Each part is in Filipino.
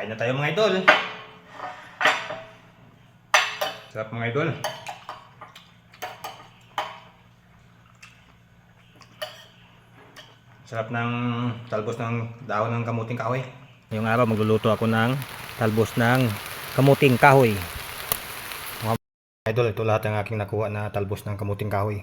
Kain na tayo mga idol. Sarap mga idol. Sarap ng talbos ng dahon ng kamuting kahoy. Ngayong araw magluluto ako ng talbos ng kamuting kahoy. Mga idol, ito lahat ng aking nakuha na talbos ng kamuting kahoy.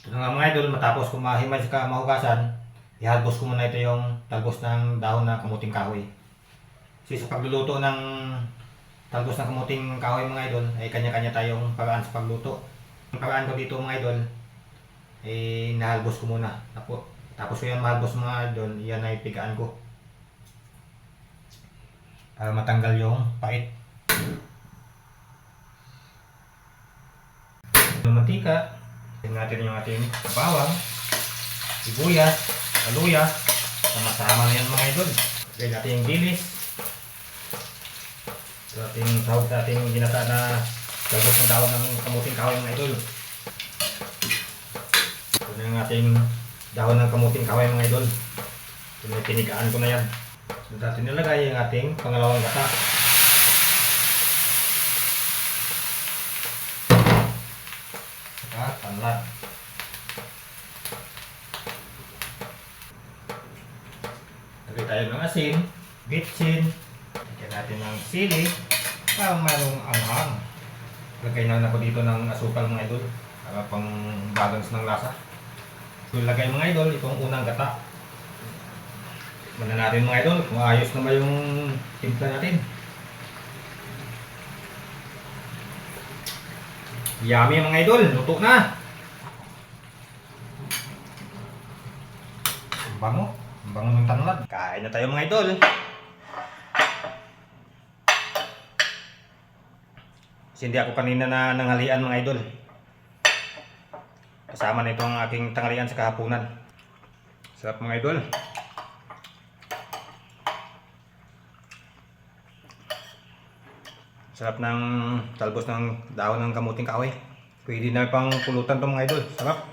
Ito nga mga idol, matapos ko mahimay sa mahugasan, ihalbos ko muna ito yung talbos ng dahon ng kamuting kahoy. Kasi sa pagluluto ng talbos ng kamuting kahoy mga idol, ay kanya-kanya tayong paraan sa pagluto. Ang paraan ko dito mga idol, ay nahalbos ko muna. Tapos ko yan mahalbos mga idol, yan ay pigaan ko. Para matanggal yung pait. Yung mantika, tingnan natin yung ating bawang, sibuyas, kaluya, sama-sama na yan mga idol. Lagyan natin yung dilis. Ito ating tawag sa ating ginata na talbos ng dahon ng kamuting kahoy mga idol. Ito na yung ating dahon ng kamuting kahoy mga idol. Ito na pinigaan ko na yan. Ito natin nilagay yung ating pangalawang gata. Saka panlat. Lagay tayo ng asin, bitsin. Lagyan natin ng sili para mayroong anghang. Lagay na ako dito ng asukal mga idol para pang balance ng lasa. So ilagay mga idol itong unang gata. Muna natin mga idol kung ayos na ba yung timpla natin. Yummy mga idol, luto na. Ang bango ng tanlad. Kain na tayo mga idol. Kasi hindi ako kanina na nanghalian mga idol. Kasama na ito ang aking tanghalian sa kahapunan. Sarap mga idol. Sarap ng talbos ng dahon ng kamuting kahoy. Pwede na pang pulutan to mga idol. Sarap.